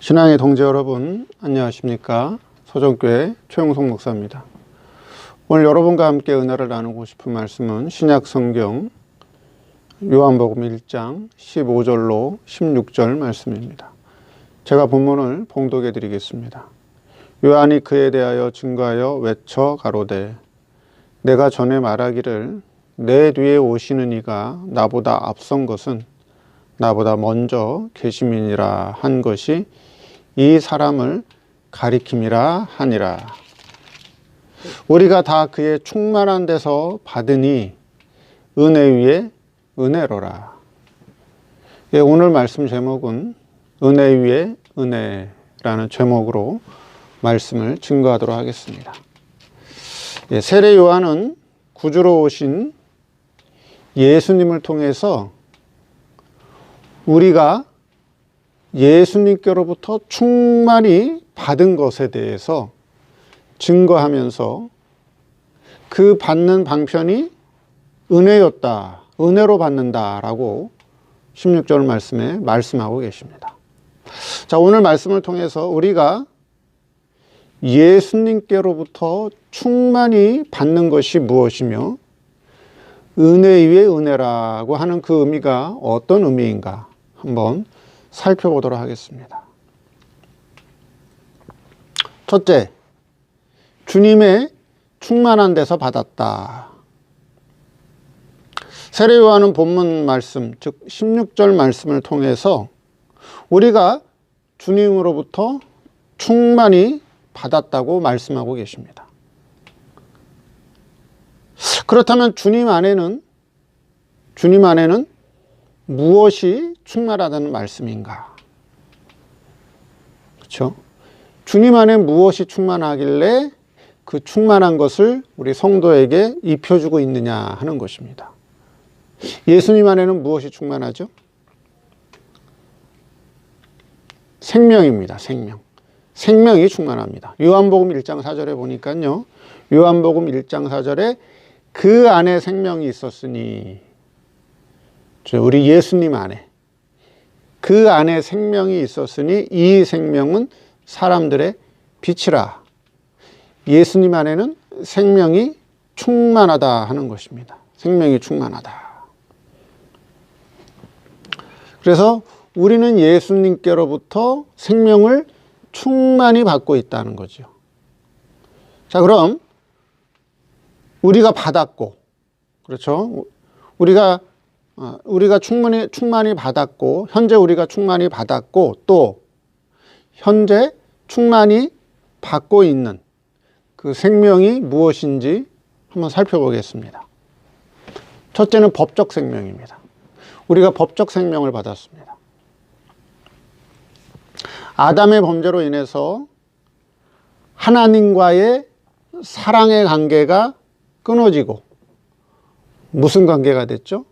신앙의 동지 여러분, 안녕하십니까? 소정교회 최용석 목사입니다. 오늘 여러분과 함께 은혜를 나누고 싶은 말씀은 신약 성경 요한복음 1장 15절로 16절 말씀입니다. 제가 본문을 봉독해 드리겠습니다. 요한이 그에 대하여 증거하여 외쳐 가로되 내가 전에 말하기를 내 뒤에 오시는 이가 나보다 앞선 것은 나보다 먼저 계심이니라 한 것이 이 사람을 가리킴이라 하니라. 우리가 다 그의 충만한 데서 받으니 은혜 위에 은혜로라. 예, 오늘 말씀 제목은 은혜 위에 은혜라는 제목으로 말씀을 증거하도록 하겠습니다. 예, 세례 요한은 구주로 오신 예수님을 통해서 우리가 예수님께로부터 충만히 받은 것에 대해서 증거하면서 그 받는 방편이 은혜였다, 은혜로 받는다라고 16절 말씀에 말씀하고 계십니다. 자, 오늘 말씀을 통해서 우리가 예수님께로부터 충만히 받는 것이 무엇이며 은혜 위에 은혜라고 하는 그 의미가 어떤 의미인가 한번 살펴보도록 하겠습니다. 첫째, 주님의 충만한 데서 받았다. 세례 요한은 본문 말씀, 즉 16절 말씀을 통해서 우리가 주님으로부터 충만히 받았다고 말씀하고 계십니다. 그렇다면 주님 안에는 무엇이 충만하다는 말씀인가? 그렇죠? 주님 안에 무엇이 충만하길래 그 충만한 것을 우리 성도에게 입혀주고 있느냐 하는 것입니다. 예수님 안에는 무엇이 충만하죠? 생명입니다. 생명. 생명이 충만합니다. 요한복음 1장 4절에 보니까요. 요한복음 1장 4절에 그 안에 생명이 있었으니, 우리 예수님 안에 그 안에 생명이 있었으니 이 생명은 사람들의 빛이라. 예수님 안에는 생명이 충만하다 하는 것입니다. 생명이 충만하다. 그래서 우리는 예수님께로부터 생명을 충만히 받고 있다는 거죠. 자, 그럼 우리가 받았고, 그렇죠? 우리가 충만히 받았고, 현재 우리가 충만히 받았고, 또 현재 충만히 받고 있는 그 생명이 무엇인지 한번 살펴보겠습니다. 첫째는 법적 생명입니다. 우리가 법적 생명을 받았습니다. 아담의 범죄로 인해서 하나님과의 사랑의 관계가 끊어지고 무슨 관계가 됐죠?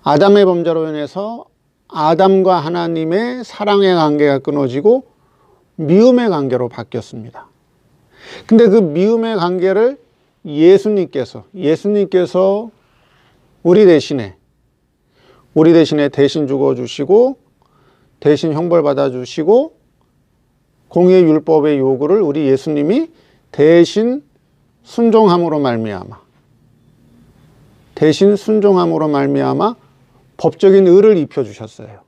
아담의 범죄로 인해서 아담과 하나님의 사랑의 관계가 끊어지고 미움의 관계로 바뀌었습니다. 근데 그 미움의 관계를 예수님께서 우리 대신에 대신 죽어주시고 대신 형벌받아 주시고 공의의 율법의 요구를 우리 예수님이 대신 순종함으로 말미암아 법적인 의를 입혀주셨어요.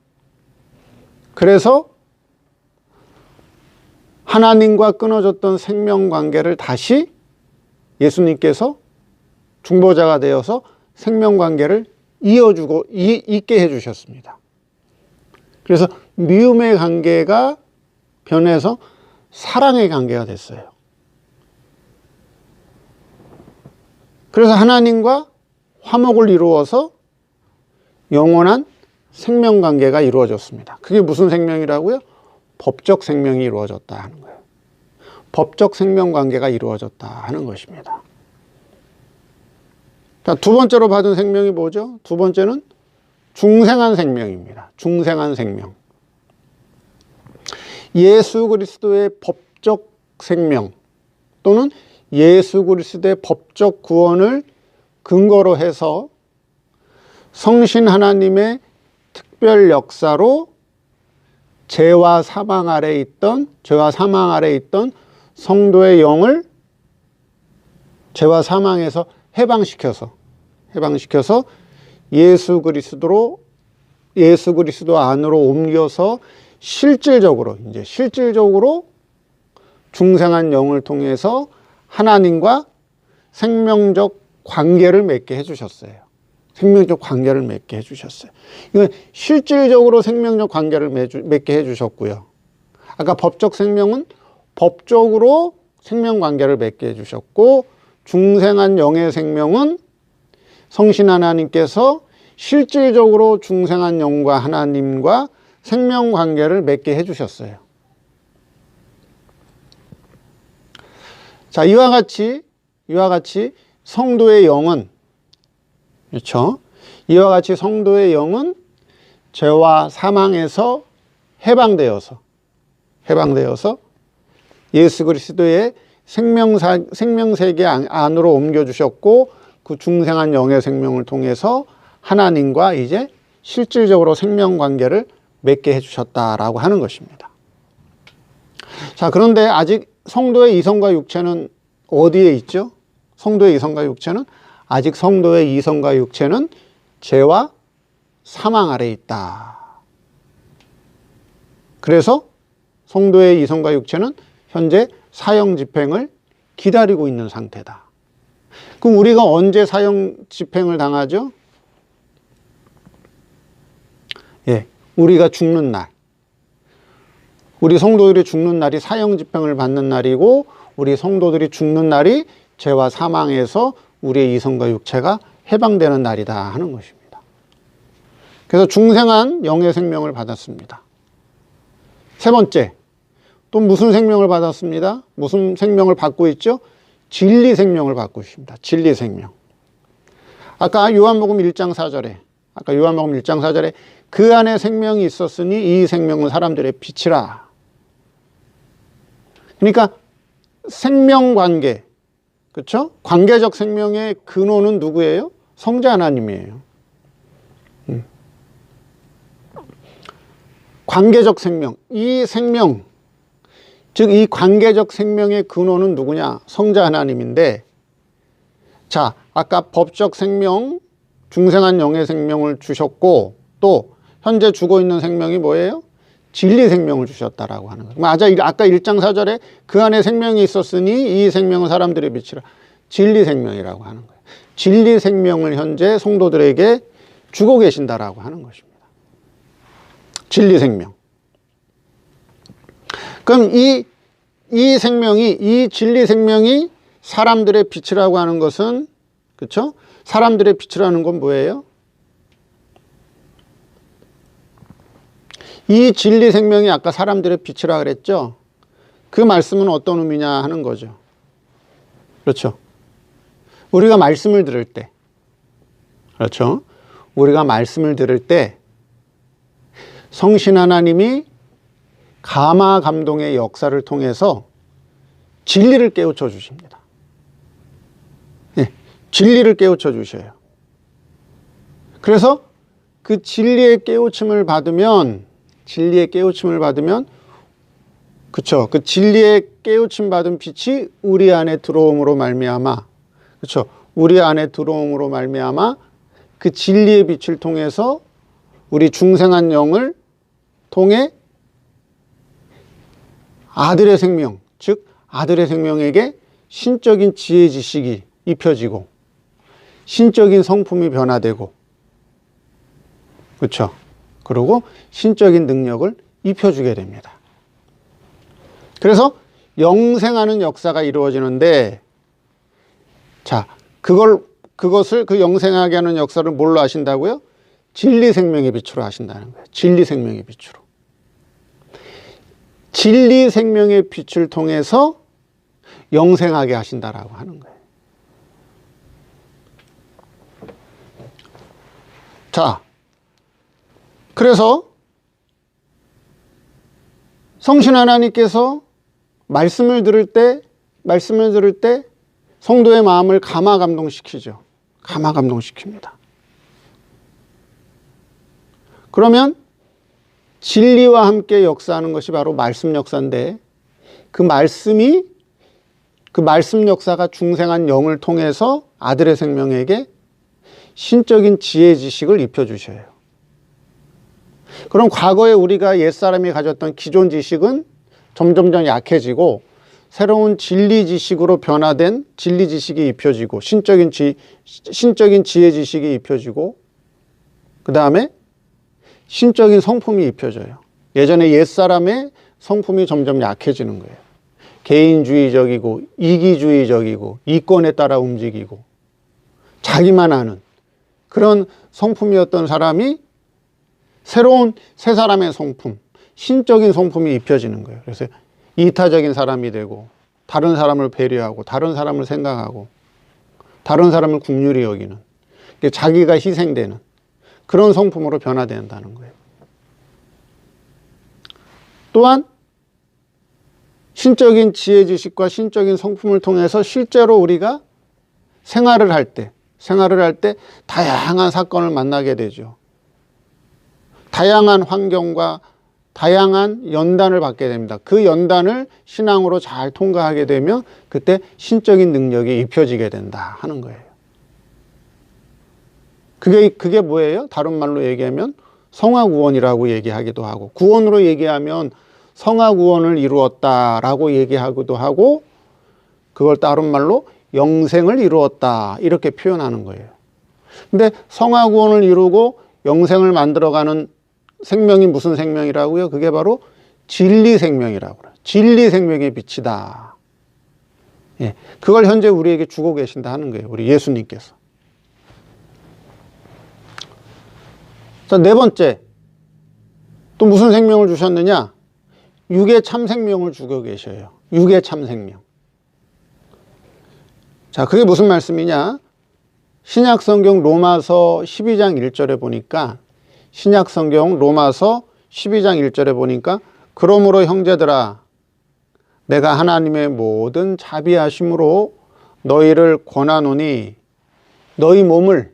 그래서 하나님과 끊어졌던 생명관계를 다시 예수님께서 중보자가 되어서 생명관계를 이어주고 있게 해주셨습니다. 그래서 미움의 관계가 변해서 사랑의 관계가 됐어요. 그래서 하나님과 화목을 이루어서 영원한 생명관계가 이루어졌습니다. 그게 무슨 생명이라고요? 법적 생명이 이루어졌다 하는 거예요. 법적 생명관계가 이루어졌다 하는 것입니다. 자, 두 번째로 받은 생명이 뭐죠? 두 번째는 중생한 생명입니다. 중생한 생명. 예수 그리스도의 법적 생명 또는 예수 그리스도의 법적 구원을 근거로 해서 성신 하나님의 특별 역사로 죄와 사망 아래 있던 성도의 영을 죄와 사망에서 해방시켜서 예수 그리스도 안으로 옮겨서 실질적으로 중생한 영을 통해서 하나님과 생명적 관계를 맺게 해주셨어요. 이건 실질적으로 생명적 관계를 맺게 해주셨고요. 아까 법적 생명은 법적으로 생명 관계를 맺게 해주셨고, 중생한 영의 생명은 성신 하나님께서 실질적으로 중생한 영과 하나님과 생명 관계를 맺게 해주셨어요. 자, 이와 같이 성도의 영은, 그렇죠? 이와 같이 성도의 영은 죄와 사망에서 해방되어서 예수 그리스도의 생명세계 안으로 옮겨주셨고, 그 중생한 영의 생명을 통해서 하나님과 이제 실질적으로 생명 관계를 맺게 해주셨다라고 하는 것입니다. 자, 그런데 아직 성도의 이성과 육체는 어디에 있죠? 성도의 이성과 육체는 아직 성도의 이성과 육체는 죄와 사망 아래에 있다. 그래서 성도의 이성과 육체는 현재 사형 집행을 기다리고 있는 상태다. 그럼 우리가 언제 사형 집행을 당하죠? 예, 우리가 죽는 날. 우리 성도들이 죽는 날이 사형 집행을 받는 날이고, 우리 성도들이 죽는 날이 죄와 사망에서 우리의 이성과 육체가 해방되는 날이다 하는 것입니다. 그래서 중생한 영의 생명을 받았습니다. 세 번째, 또 무슨 생명을 받았습니다? 무슨 생명을 받고 있죠? 진리 생명을 받고 있습니다. 진리 생명. 아까 요한복음 1장 4절에 그 안에 생명이 있었으니 이 생명은 사람들의 빛이라. 그러니까 생명관계, 그렇죠? 관계적 생명의 근원은 누구예요? 성자 하나님이에요. 관계적 생명, 이 생명, 즉 이 관계적 생명의 근원은 누구냐? 성자 하나님인데, 자, 아까 법적 생명, 중생한 영의 생명을 주셨고, 또 현재 주고 있는 생명이 뭐예요? 진리 생명을 주셨다라고 하는 거예요. 맞아, 아까 1장 4절에 그 안에 생명이 있었으니 이 생명은 사람들의 빛이라. 진리 생명이라고 하는 거예요. 진리 생명을 현재 성도들에게 주고 계신다라고 하는 것입니다. 진리 생명. 그럼 이 진리 생명이 사람들의 빛이라고 하는 것은, 그렇죠? 사람들의 빛이라는 건 뭐예요? 이 진리 생명이 아까 사람들의 빛이라 그랬죠? 그 말씀은 어떤 의미냐 하는 거죠. 그렇죠? 우리가 말씀을 들을 때, 그렇죠? 우리가 말씀을 들을 때 성신 하나님이 감화 감동의 역사를 통해서 진리를 깨우쳐 주십니다. 네, 진리를 깨우쳐 주셔요. 그래서 그 진리의 깨우침을 받으면, 그쵸? 그 진리의 깨우침 받은 빛이 우리 안에 들어옴으로 말미암아, 그쵸? 우리 안에 들어옴으로 말미암아 그 진리의 빛을 통해서 우리 중생한 영을 통해 아들의 생명, 즉 아들의 생명에게 신적인 지혜 지식이 입혀지고 신적인 성품이 변화되고, 그렇죠? 그리고 신적인 능력을 입혀주게 됩니다. 그래서 영생하는 역사가 이루어지는데, 자, 그것을 그 영생하게 하는 역사를 뭘로 하신다고요? 진리 생명의 빛으로 하신다는 거예요. 진리 생명의 빛으로. 진리 생명의 빛을 통해서 영생하게 하신다라고 하는 거예요. 자, 그래서 성신 하나님께서 말씀을 들을 때 성도의 마음을 감화 감동시키죠. 감화 감동시킵니다. 그러면 진리와 함께 역사하는 것이 바로 말씀 역사인데, 그 말씀 역사가 중생한 영을 통해서 아들의 생명에게 신적인 지혜 지식을 입혀주셔요. 그럼 과거에 우리가 옛사람이 가졌던 기존 지식은 점점점 약해지고 새로운 진리 지식으로 변화된 진리 지식이 입혀지고 신적인 지혜 지식이 입혀지고 그 다음에 신적인 성품이 입혀져요. 예전에 옛사람의 성품이 점점 약해지는 거예요. 개인주의적이고 이기주의적이고 이권에 따라 움직이고 자기만 아는 그런 성품이었던 사람이 새로운 새 사람의 성품, 신적인 성품이 입혀지는 거예요. 그래서 이타적인 사람이 되고 다른 사람을 배려하고 다른 사람을 생각하고 다른 사람을 긍휼히 여기는, 자기가 희생되는 그런 성품으로 변화된다는 거예요. 또한 신적인 지혜 지식과 신적인 성품을 통해서 실제로 우리가 생활을 할 때 다양한 사건을 만나게 되죠. 다양한 환경과 다양한 연단을 받게 됩니다. 그 연단을 신앙으로 잘 통과하게 되면 그때 신적인 능력이 입혀지게 된다 하는 거예요. 그게 뭐예요? 다른 말로 얘기하면 성화구원이라고 얘기하기도 하고, 구원으로 얘기하면 성화구원을 이루었다라고 얘기하기도 하고, 그걸 다른 말로 영생을 이루었다 이렇게 표현하는 거예요. 근데 성화구원을 이루고 영생을 만들어가는 생명이 무슨 생명이라고요? 그게 바로 진리 생명이라고 그래요. 진리 생명의 빛이다. 예, 그걸 현재 우리에게 주고 계신다 하는 거예요. 우리 예수님께서. 자, 네 번째. 또 무슨 생명을 주셨느냐? 육의 참 생명을 주고 계셔요. 육의 참 생명. 자, 그게 무슨 말씀이냐? 신약성경 로마서 12장 1절에 보니까, 신약성경 로마서 12장 1절에 보니까, 그러므로 형제들아, 내가 하나님의 모든 자비하심으로 너희를 권하노니 너희 몸을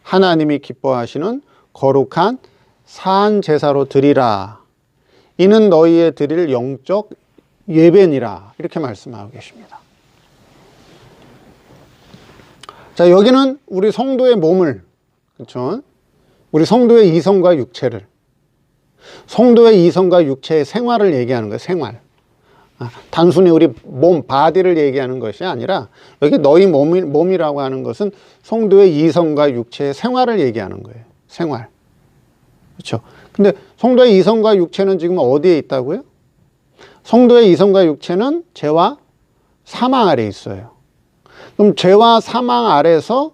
하나님이 기뻐하시는 거룩한 산 제사로 드리라. 이는 너희의 드릴 영적 예배니라. 이렇게 말씀하고 계십니다. 자, 여기는 우리 성도의 몸을, 그렇죠? 우리 성도의 이성과 육체를, 성도의 이성과 육체의 생활을 얘기하는 거예요. 생활. 단순히 우리 몸, 바디를 얘기하는 것이 아니라 여기 너희 몸이라고 하는 것은 성도의 이성과 육체의 생활을 얘기하는 거예요. 생활. 그렇죠? 근데 성도의 이성과 육체는 지금 어디에 있다고요? 성도의 이성과 육체는 죄와 사망 아래에 있어요. 그럼 죄와 사망 아래서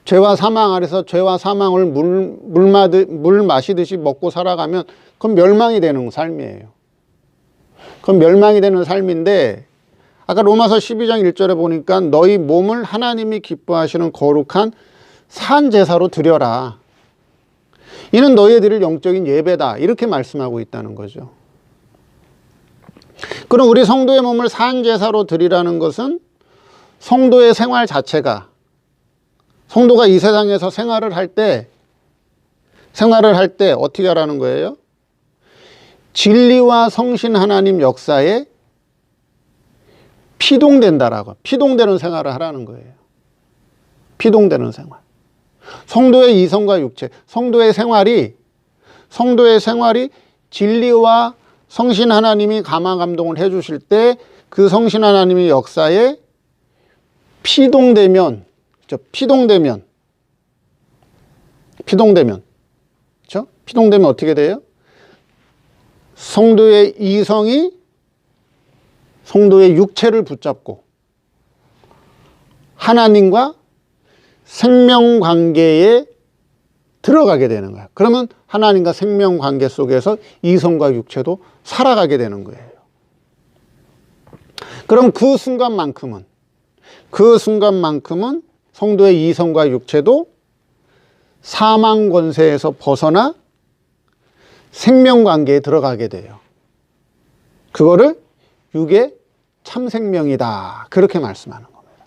죄와 사망을 물 마시듯이 먹고 살아가면 그건 멸망이 되는 삶이에요. 그건 멸망이 되는 삶인데, 아까 로마서 12장 1절에 보니까 너희 몸을 하나님이 기뻐하시는 거룩한 산 제사로 드려라. 이는 너희의 드릴 영적인 예배다. 이렇게 말씀하고 있다는 거죠. 그럼 우리 성도의 몸을 산 제사로 드리라는 것은 성도의 생활 자체가, 성도가 이 세상에서 생활을 할 때 어떻게 하라는 거예요? 진리와 성신 하나님 역사에 피동되는 생활을 하라는 거예요. 피동되는 생활. 성도의 이성과 육체, 성도의 생활이 진리와 성신 하나님이 감화 감동을 해 주실 때 그 성신 하나님의 역사에 피동되면 그렇죠? 피동되면 어떻게 돼요? 성도의 이성이 성도의 육체를 붙잡고 하나님과 생명 관계에 들어가게 되는 거야. 그러면 하나님과 생명 관계 속에서 이성과 육체도 살아가게 되는 거예요. 그럼 그 순간만큼은 성도의 이성과 육체도 사망 권세에서 벗어나 생명 관계에 들어가게 돼요. 그거를 육의 참 생명이다. 그렇게 말씀하는 겁니다.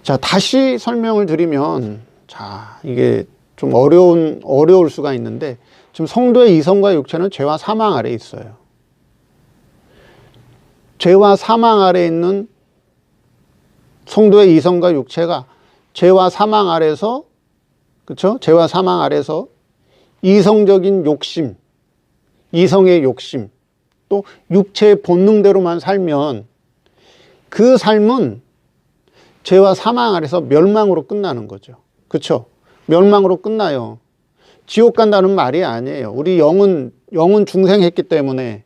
자, 다시 설명을 드리면, 자, 이게 좀 어려울 수가 있는데, 지금 성도의 이성과 육체는 죄와 사망 아래에 있어요. 죄와 사망 아래에 있는 성도의 이성과 육체가 죄와 사망 아래서, 그렇죠? 죄와 사망 아래서 이성적인 욕심, 이성의 욕심, 또 육체의 본능대로만 살면 그 삶은 죄와 사망 아래서 멸망으로 끝나는 거죠. 그렇죠? 멸망으로 끝나요. 지옥 간다는 말이 아니에요. 우리 영은 중생했기 때문에,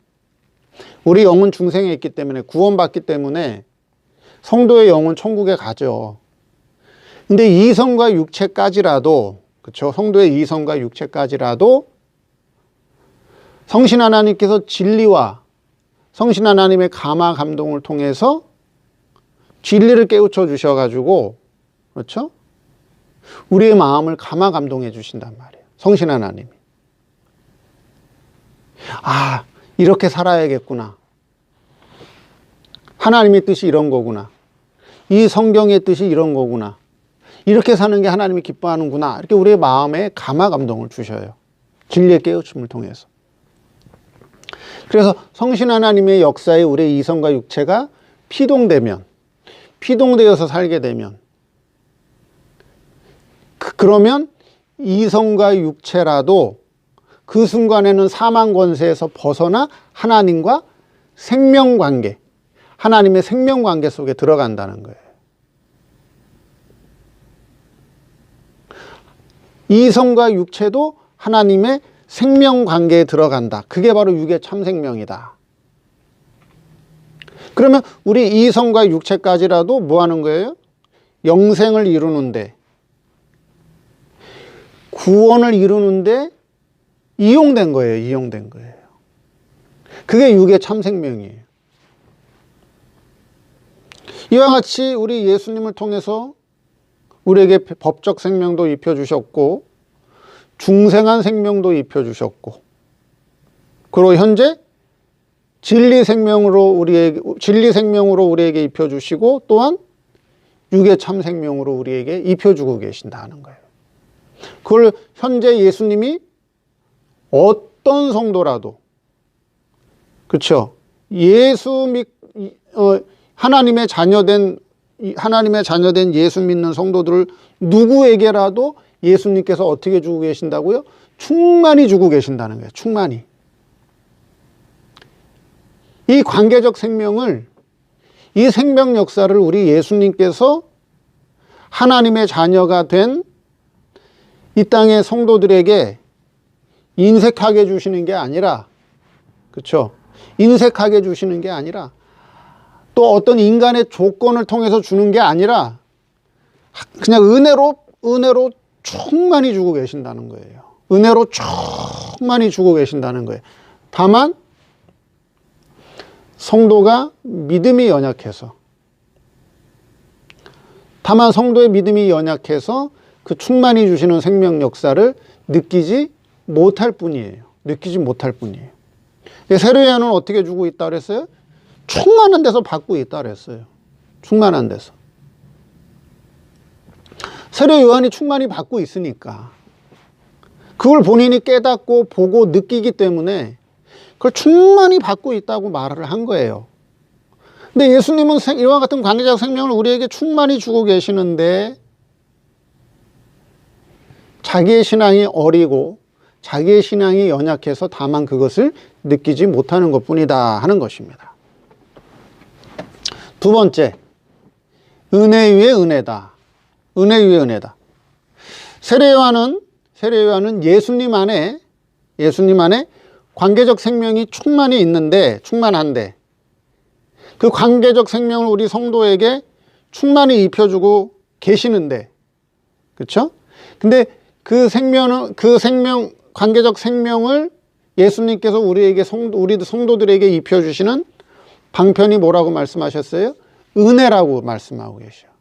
구원받기 때문에 성도의 영은 천국에 가죠. 근데 이성과 육체까지라도, 그렇죠? 성도의 이성과 육체까지라도 성신 하나님께서 진리와 성신 하나님의 감화 감동을 통해서 진리를 깨우쳐 주셔가지고, 그렇죠? 우리의 마음을 감화 감동해 주신단 말이에요. 성신 하나님이. 아, 이렇게 살아야겠구나. 하나님의 뜻이 이런 거구나. 이 성경의 뜻이 이런 거구나. 이렇게 사는 게 하나님이 기뻐하는구나. 이렇게 우리의 마음에 감화 감동을 주셔요. 진리의 깨우침을 통해서. 그래서 성신 하나님의 역사에 우리의 이성과 육체가 피동되어서 살게 되면, 그러면 이성과 육체라도 그 순간에는 사망 권세에서 벗어나 하나님과 생명관계, 하나님의 생명관계 속에 들어간다는 거예요. 이성과 육체도 하나님의 생명관계에 들어간다. 그게 바로 육의 참생명이다. 그러면 우리 이성과 육체까지라도 뭐 하는 거예요? 영생을 이루는데, 구원을 이루는데 이용된 거예요. 그게 육의 참생명이에요. 이와 같이 우리 예수님을 통해서 우리에게 법적 생명도 입혀주셨고, 중생한 생명도 입혀주셨고, 그리고 현재 진리 생명으로 우리에게 입혀주시고, 또한 육의 참 생명으로 우리에게 입혀주고 계신다는 거예요. 그걸 현재 예수님이 어떤 성도라도, 그렇죠? 하나님의 자녀된 예수 믿는 성도들을 누구에게라도 예수님께서 어떻게 주고 계신다고요? 충만히 주고 계신다는 거예요. 충만히. 이 관계적 생명을, 이 생명 역사를 우리 예수님께서 하나님의 자녀가 된 이 땅의 성도들에게 인색하게 주시는 게 아니라, 그렇죠? 인색하게 주시는 게 아니라, 또 어떤 인간의 조건을 통해서 주는 게 아니라 그냥 은혜로 충만히 주고 계신다는 거예요. 은혜로 충만히 주고 계신다는 거예요. 다만 성도가 믿음이 연약해서, 성도의 믿음이 연약해서 그 충만히 주시는 생명 역사를 느끼지 못할 뿐이에요. 세례요한은 어떻게 주고 있다 그랬어요? 충만한 데서 받고 있다 그랬어요. 충만한 데서. 세례요한이 충만히 받고 있으니까, 그걸 본인이 깨닫고 보고 느끼기 때문에 그걸 충만히 받고 있다고 말을 한 거예요. 근데 예수님은 이와 같은 관계적 생명을 우리에게 충만히 주고 계시는데, 자기의 신앙이 어리고 자기의 신앙이 연약해서 다만 그것을 느끼지 못하는 것뿐이다 하는 것입니다. 두 번째, 은혜 위에 은혜다. 세례요한은 예수님 안에 관계적 생명이 충만한데 그 관계적 생명을 우리 성도에게 충만히 입혀주고 계시는데, 그렇죠? 근데 그 관계적 생명을 예수님께서 우리 성도들에게 입혀주시는 방편이 뭐라고 말씀하셨어요? 은혜라고 말씀하고 계셔요.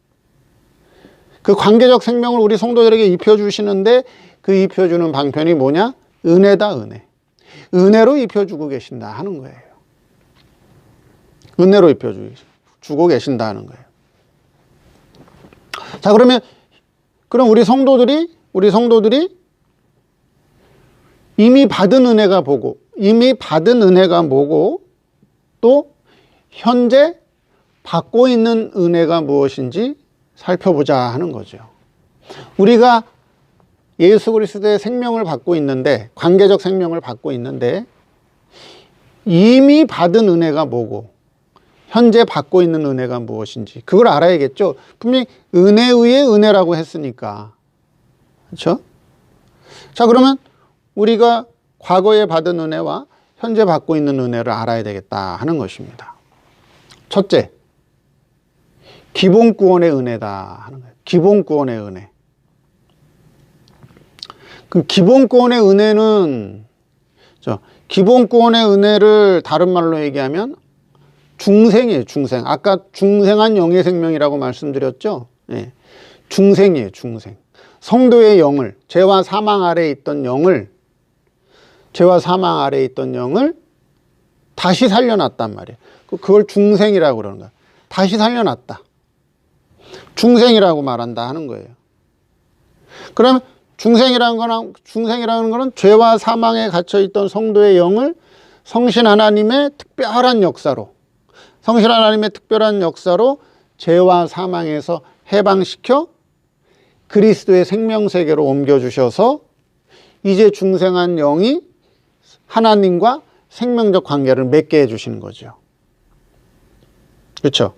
그 관계적 생명을 우리 성도들에게 입혀주시는데 그 입혀주는 방편이 뭐냐? 은혜다, 은혜. 은혜로 입혀주고 계신다 하는 거예요. 은혜로 입혀주고 계신다 하는 거예요. 자, 그럼 우리 성도들이 이미 받은 은혜가 뭐고, 또 현재 받고 있는 은혜가 무엇인지 살펴보자 하는 거죠. 우리가 예수 그리스도의 생명을 받고 있는데, 관계적 생명을 받고 있는데, 이미 받은 은혜가 뭐고 현재 받고 있는 은혜가 무엇인지 그걸 알아야겠죠. 분명히 은혜 위에 은혜라고 했으니까. 그렇죠? 자, 그러면 우리가 과거에 받은 은혜와 현재 받고 있는 은혜를 알아야 되겠다 하는 것입니다. 첫째, 기본 구원의 은혜다 하는 거예요. 기본 구원의 은혜. 그럼 기본 구원의 은혜는, 기본 구원의 은혜를 다른 말로 얘기하면 중생이에요. 중생. 아까 중생한 영의 생명이라고 말씀드렸죠. 예. 중생이에요. 중생. 성도의 영을, 죄와 사망 아래에 있던 영을 다시 살려놨단 말이에요. 그걸 중생이라고 그러는 거야. 다시 살려놨다. 중생이라고 말한다 하는 거예요. 그러면 중생이라는 거는 죄와 사망에 갇혀있던 성도의 영을 성신 하나님의 특별한 역사로 죄와 사망에서 해방시켜 그리스도의 생명세계로 옮겨주셔서 이제 중생한 영이 하나님과 생명적 관계를 맺게 해주시는 거죠. 그렇죠?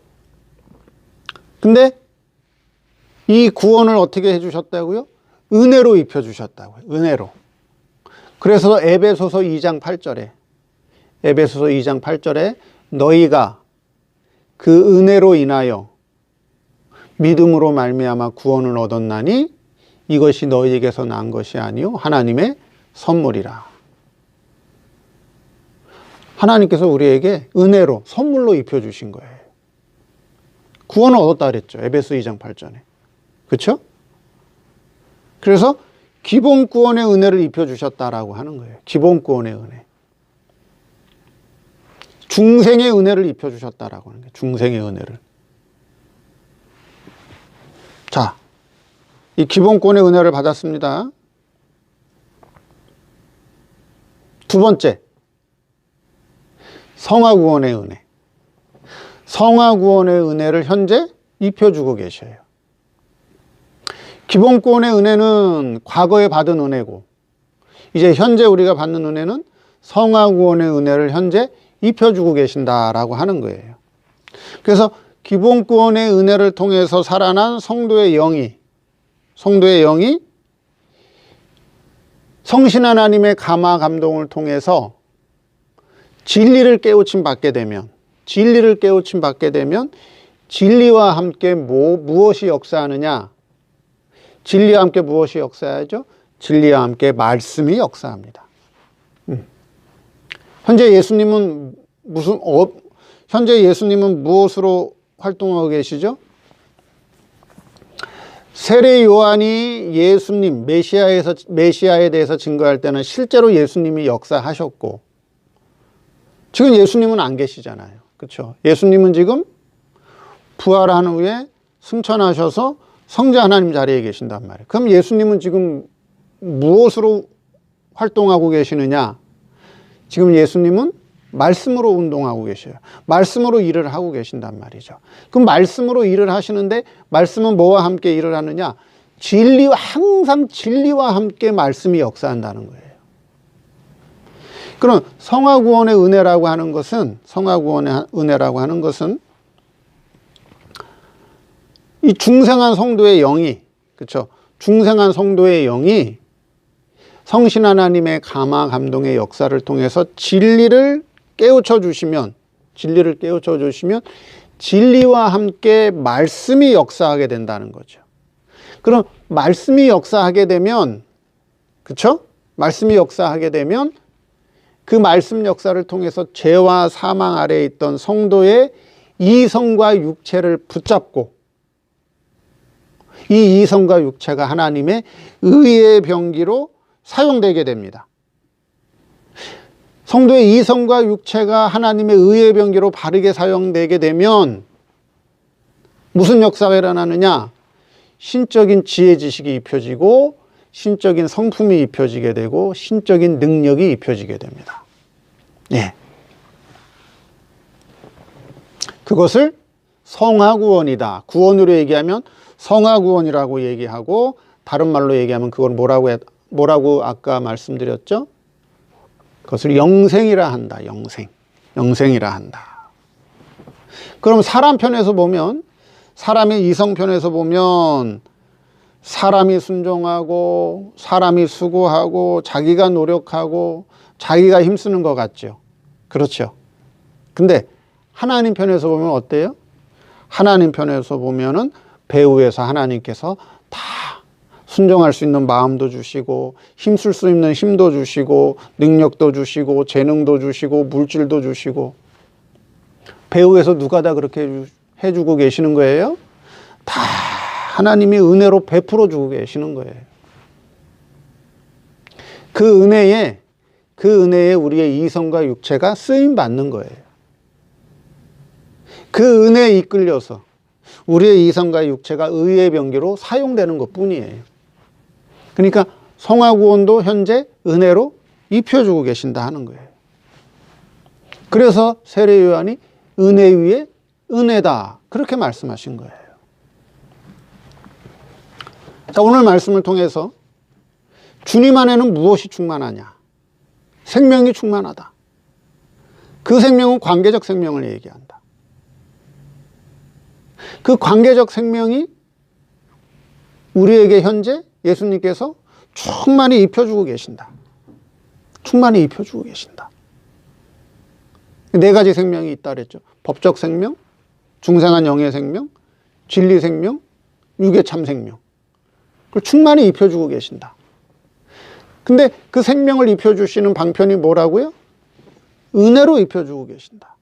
근데 이 구원을 어떻게 해주셨다고요? 은혜로 입혀주셨다고요. 은혜로. 그래서 에베소서 2장 8절에 너희가 그 은혜로 인하여 믿음으로 말미암아 구원을 얻었나니 이것이 너희에게서 난 것이 아니요 하나님의 선물이라. 하나님께서 우리에게 은혜로 선물로 입혀주신 거예요. 구원을 얻었다 그랬죠. 에베소 2장 8절에. 그렇죠? 그래서 기본 구원의 은혜를 입혀주셨다라고 하는 거예요. 기본 구원의 은혜. 중생의 은혜를 입혀주셨다라고 하는 거예요. 중생의 은혜를. 자, 이 기본 구원의 은혜를 받았습니다. 두 번째, 성화 구원의 은혜. 성화 구원의 은혜를 현재 입혀주고 계셔요. 기본 구원의 은혜는 과거에 받은 은혜고, 이제 현재 우리가 받는 은혜는 성화 구원의 은혜를 현재 입혀주고 계신다라고 하는 거예요. 그래서 기본 구원의 은혜를 통해서 살아난 성도의 영이 성신 하나님의 감화 감동을 통해서 진리를 깨우침 받게 되면 진리와 함께 무엇이 역사하느냐? 진리와 함께 무엇이 역사하죠? 진리와 함께 말씀이 역사합니다. 현재 예수님은 무엇으로 활동하고 계시죠? 세례 요한이 예수님, 메시아에 대해서 증거할 때는 실제로 예수님이 역사하셨고, 지금 예수님은 안 계시잖아요. 그렇죠? 예수님은 지금 부활한 후에 승천하셔서 성자 하나님 자리에 계신단 말이에요. 그럼 예수님은 지금 무엇으로 활동하고 계시느냐? 지금 예수님은 말씀으로 운동하고 계셔요. 말씀으로 일을 하고 계신단 말이죠. 그럼 말씀으로 일을 하시는데 말씀은 뭐와 함께 일을 하느냐? 항상 진리와 함께 말씀이 역사한다는 거예요. 그럼 성화 구원의 은혜라고 하는 것은 이 중생한 성도의 영이, 그렇죠? 중생한 성도의 영이 성신 하나님의 감화 감동의 역사를 통해서 진리를 깨우쳐 주시면 진리와 함께 말씀이 역사하게 된다는 거죠. 그럼 말씀이 역사하게 되면, 그렇죠? 말씀이 역사하게 되면 그 말씀 역사를 통해서 죄와 사망 아래에 있던 성도의 이성과 육체를 붙잡고, 이 이성과 육체가 하나님의 의의 병기로 사용되게 됩니다. 성도의 이성과 육체가 하나님의 의의 병기로 바르게 사용되게 되면 무슨 역사가 일어나느냐? 신적인 지혜 지식이 입혀지고 신적인 성품이 입혀지게 되고 신적인 능력이 입혀지게 됩니다. 예. 그것을 성화구원이다. 구원으로 얘기하면 성화구원이라고 얘기하고, 다른 말로 얘기하면 그걸 뭐라고 아까 말씀드렸죠? 그것을 영생이라 한다. 영생이라 한다. 그럼 사람 편에서 보면, 사람의 이성 편에서 보면 사람이 순종하고 사람이 수고하고 자기가 노력하고 자기가 힘쓰는 것 같죠. 그렇죠. 근데 하나님 편에서 보면 어때요? 하나님 편에서 보면은 배후에서 하나님께서 다 순종할 수 있는 마음도 주시고 힘쓸 수 있는 힘도 주시고 능력도 주시고 재능도 주시고 물질도 주시고, 배후에서 누가 다 그렇게 해주고 계시는 거예요? 다 하나님이 은혜로 베풀어 주고 계시는 거예요. 그 은혜에 우리의 이성과 육체가 쓰임 받는 거예요. 그 은혜에 이끌려서 우리의 이성과 육체가 의의 병기로 사용되는 것 뿐이에요. 그러니까 성화구원도 현재 은혜로 입혀주고 계신다 하는 거예요. 그래서 세례 요한이 은혜 위에 은혜다, 그렇게 말씀하신 거예요. 자, 오늘 말씀을 통해서 주님 안에는 무엇이 충만하냐? 생명이 충만하다. 그 생명은 관계적 생명을 얘기한다. 그 관계적 생명이 우리에게 현재 예수님께서 충만히 입혀주고 계신다. 충만히 입혀주고 계신다. 네 가지 생명이 있다 그랬죠. 법적 생명, 중생한 영의 생명, 진리 생명, 육의 참 생명. 그걸 충만히 입혀주고 계신다. 근데 그 생명을 입혀주시는 방편이 뭐라고요? 은혜로 입혀주고 계신다.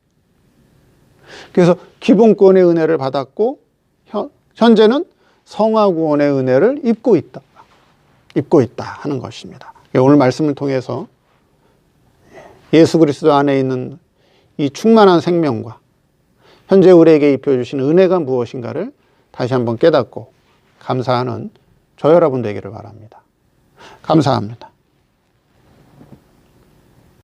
그래서 기본권의 은혜를 받았고 현재는 성화구원의 은혜를 입고 있다 하는 것입니다. 오늘 말씀을 통해서 예수 그리스도 안에 있는 이 충만한 생명과 현재 우리에게 입혀주신 은혜가 무엇인가를 다시 한번 깨닫고 감사하는 저 여러분 되기를 바랍니다. 감사합니다.